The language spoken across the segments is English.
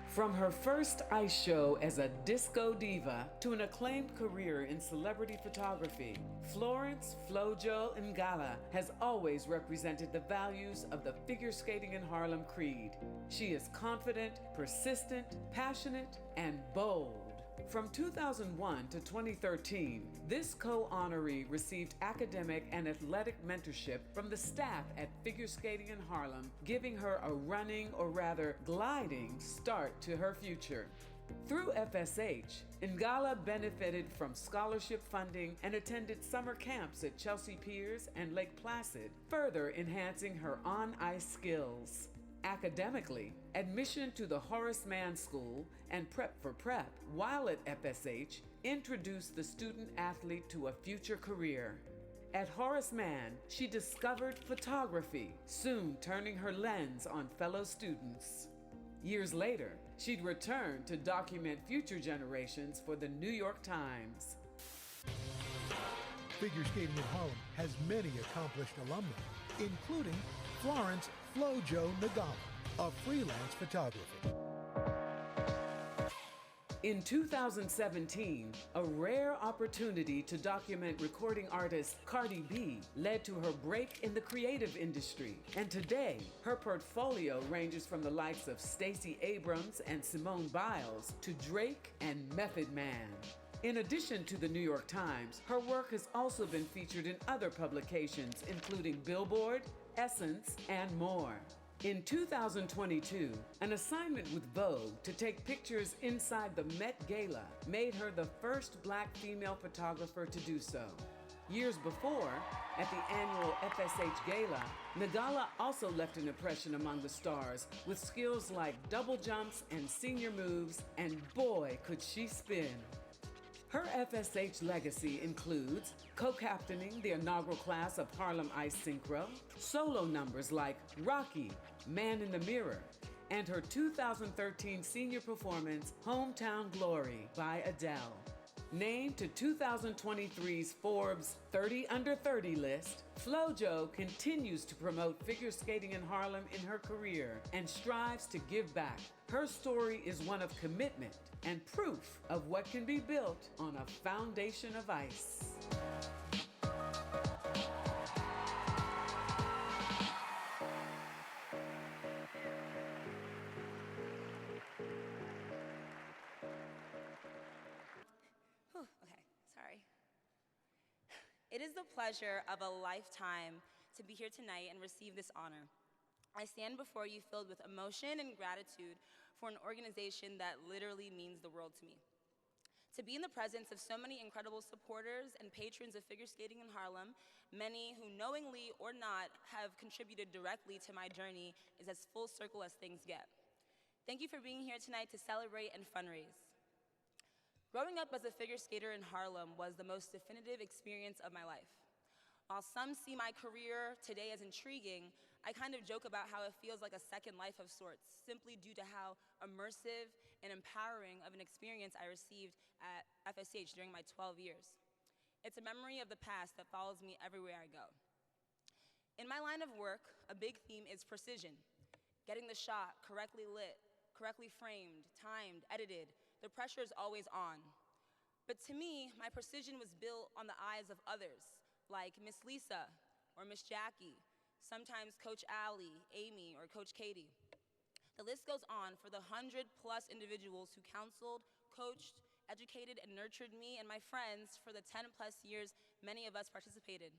From her first ice show as a disco diva to an acclaimed career in celebrity photography, Florence Flo Ngala has always represented the values of the figure skating in Harlem creed. She is confident, persistent, passionate, and bold. From 2001 to 2013, this co-honoree received academic and athletic mentorship from the staff at Figure Skating in Harlem, giving her a running, or rather gliding, start to her future. Through FSH, Ngala benefited from scholarship funding and attended summer camps at Chelsea Piers and Lake Placid, further enhancing her on-ice skills. Academically, admission to the Horace Mann School and Prep for Prep while at FSH introduced the student athlete to a future career. At Horace Mann, she discovered photography, soon turning her lens on fellow students. Years later, she'd return to document future generations for the New York Times. Figure skating in Harlem has many accomplished alumni, including Florence Flo Ngala, a freelance photographer. In 2017, a rare opportunity to document recording artist Cardi B led to her break in the creative industry. And today, her portfolio ranges from the likes of Stacey Abrams and Simone Biles to Drake and Method Man. In addition to the New York Times, her work has also been featured in other publications, including Billboard, Essence, and more. In 2022, an assignment with Vogue to take pictures inside the Met Gala made her the first Black female photographer to do so. Years before, at the annual FSH Gala, Ngala also left an impression among the stars with skills like double jumps and senior moves, and boy, could she spin. Her FSH legacy includes co-captaining the inaugural class of Harlem Ice Synchro, solo numbers like Rocky, Man in the Mirror, and her 2013 senior performance, Hometown Glory by Adele. Named to 2023's Forbes 30 Under 30 list, FloJo continues to promote figure skating in Harlem in her career and strives to give back. Her story is one of commitment and proof of what can be built on a foundation of ice. Okay, sorry. It is the pleasure of a lifetime to be here tonight and receive this honor. I stand before you filled with emotion and gratitude for an organization that literally means the world to me. To be in the presence of so many incredible supporters and patrons of figure skating in Harlem, many who knowingly or not have contributed directly to my journey, is as full circle as things get. Thank you for being here tonight to celebrate and fundraise. Growing up as a figure skater in Harlem was the most definitive experience of my life. While some see my career today as intriguing, I kind of joke about how it feels like a second life of sorts, simply due to how immersive and empowering of an experience I received at FSH during my 12 years. It's a memory of the past that follows me everywhere I go. In my line of work, a big theme is precision. Getting the shot correctly lit, correctly framed, timed, edited. The pressure is always on. But to me, my precision was built on the eyes of others, like Miss Lisa or Miss Jackie, sometimes Coach Allie, Amy, or Coach Katie. The list goes on for the 100+ individuals who counseled, coached, educated, and nurtured me and my friends for the 10+ years many of us participated.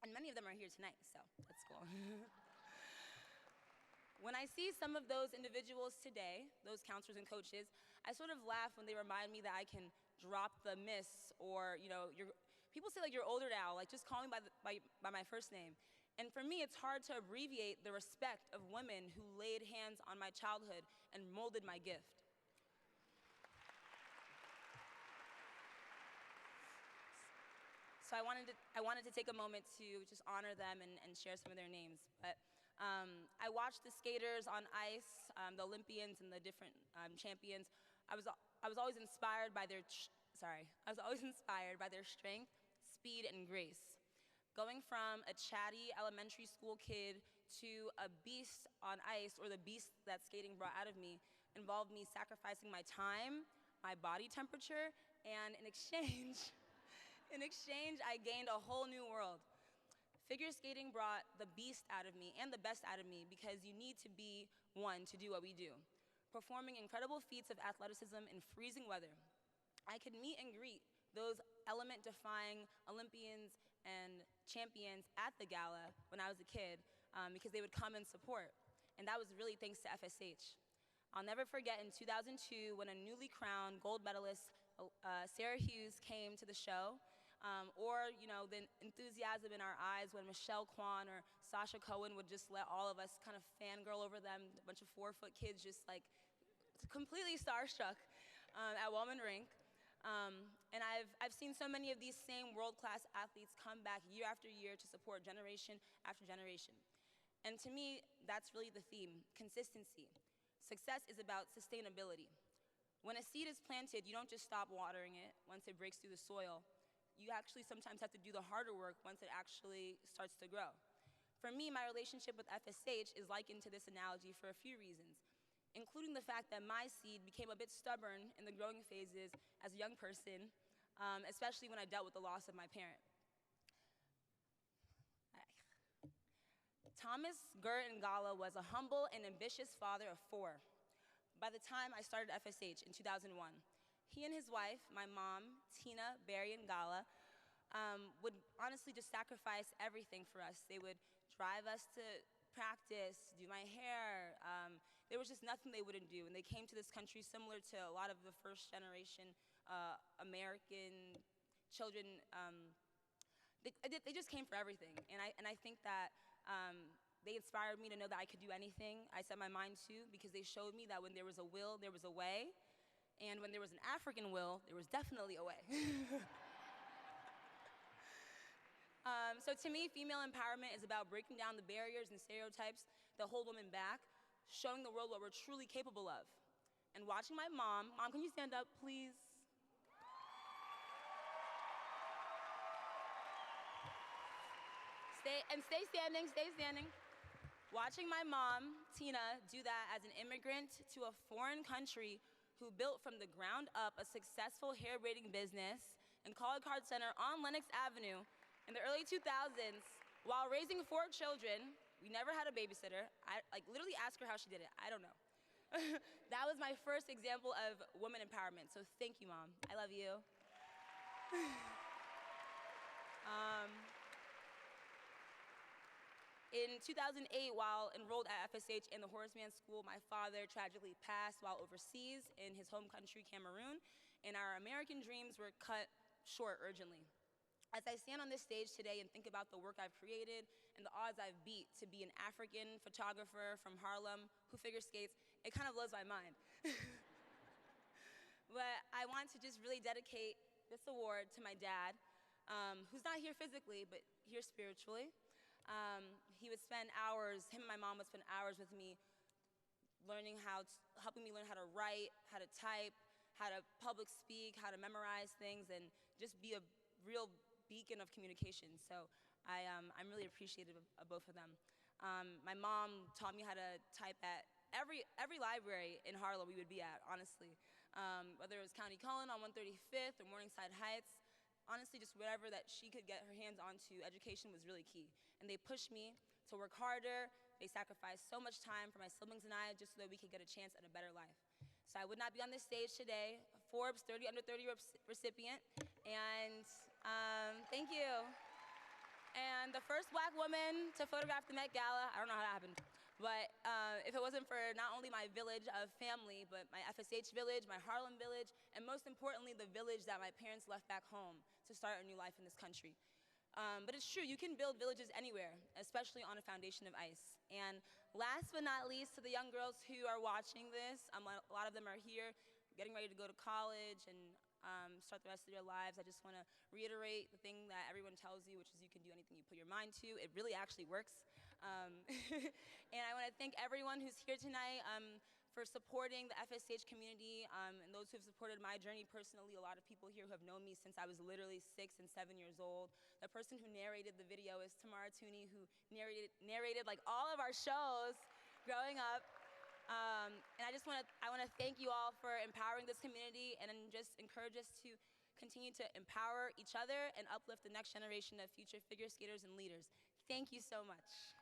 And many of them are here tonight, so that's cool. When I see some of those individuals today, those counselors and coaches, I sort of laugh when they remind me that I can drop the miss, or people say like you're older now, like just call me by my first name. And for me, it's hard to abbreviate the respect of women who laid hands on my childhood and molded my gift. So I wanted to take a moment to just honor them and share some of their names. But I watched the skaters on ice, the Olympians and the different champions. I was always inspired by their strength, speed, and grace. Going from a chatty elementary school kid to a beast on ice, or the beast that skating brought out of me, involved me sacrificing my time, my body temperature, and in exchange, I gained a whole new world. Figure skating brought the beast out of me and the best out of me because you need to be one to do what we do. Performing incredible feats of athleticism in freezing weather. I could meet and greet those element-defying Olympians and champions at the gala when I was a kid because they would come and support. And that was really thanks to FSH. I'll never forget in 2002 when a newly crowned gold medalist, Sarah Hughes, came to the show. Or the enthusiasm in our eyes when Michelle Kwan or Sasha Cohen would just let all of us kind of fangirl over them, a bunch of 4-foot kids just like completely starstruck at Wellman Rink. And I've seen so many of these same world-class athletes come back year after year to support generation after generation. And to me, that's really the theme, consistency. Success is about sustainability. When a seed is planted, you don't just stop watering it once it breaks through the soil. You actually sometimes have to do the harder work once it actually starts to grow. For me, my relationship with FSH is likened to this analogy for a few reasons, including the fact that my seed became a bit stubborn in the growing phases as a young person, especially when I dealt with the loss of my parent. Thomas Gurton Ngala was a humble and ambitious father of 4 by the time I started FSH in 2001. He and his wife, my mom, Tina Barry Ngala, would honestly just sacrifice everything for us. They would drive us to practice, do my hair. There was just nothing they wouldn't do. And they came to this country similar to a lot of the first generation American children. They just came for everything. And I think that they inspired me to know that I could do anything I set my mind to because they showed me that when there was a will, there was a way. And when there was an African will, there was definitely a way. So to me, female empowerment is about breaking down the barriers and stereotypes that hold women back, showing the world what we're truly capable of. And watching my mom, can you stand up, please? Stay standing. Watching my mom, Tina, do that as an immigrant to a foreign country who built from the ground up a successful hair braiding business and College Card Center on Lenox Avenue in the early 2000s while raising 4 children. We never had a babysitter. I literally asked her how she did it. I don't know. That was my first example of women empowerment. So thank you, Mom. I love you. In 2008, while enrolled at FSH in the Horseman School, my father tragically passed while overseas in his home country, Cameroon, and our American dreams were cut short urgently. As I stand on this stage today and think about the work I've created and the odds I've beat to be an African photographer from Harlem who figure skates, it kind of blows my mind. But I want to just really dedicate this award to my dad, who's not here physically, but here spiritually. He would spend hours, him and my mom would spend hours with me helping me learn how to write, how to type, how to public speak, how to memorize things, and just be a real beacon of communication. So I'm really appreciative of both of them. My mom taught me how to type at every library in Harlem we would be at, honestly. Whether it was County Cullen on 135th or Morningside Heights, honestly, just whatever that she could get her hands onto, education was really key. And they pushed me to work harder. They sacrificed so much time for my siblings and I just so that we could get a chance at a better life. So I would not be on this stage today, Forbes 30 Under 30 recipient, and thank you. And the first Black woman to photograph the Met Gala, I don't know how that happened, but if it wasn't for not only my village of family, but my FSH village, my Harlem village, and most importantly, the village that my parents left back home to start a new life in this country. But it's true, you can build villages anywhere, especially on a foundation of ice. And last but not least, to the young girls who are watching this, a lot of them are here, getting ready to go to college and start the rest of their lives. I just want to reiterate the thing that everyone tells you, which is you can do anything you put your mind to. It really actually works. And I want to thank everyone who's here tonight for supporting the FSH community and those who have supported my journey personally. A lot of people here who have known me since I was literally 6 and 7 years old. The person who narrated the video is Tamara Tooney, who narrated like all of our shows growing up. And I want to thank you all for empowering this community and just encourage us to continue to empower each other and uplift the next generation of future figure skaters and leaders. Thank you so much.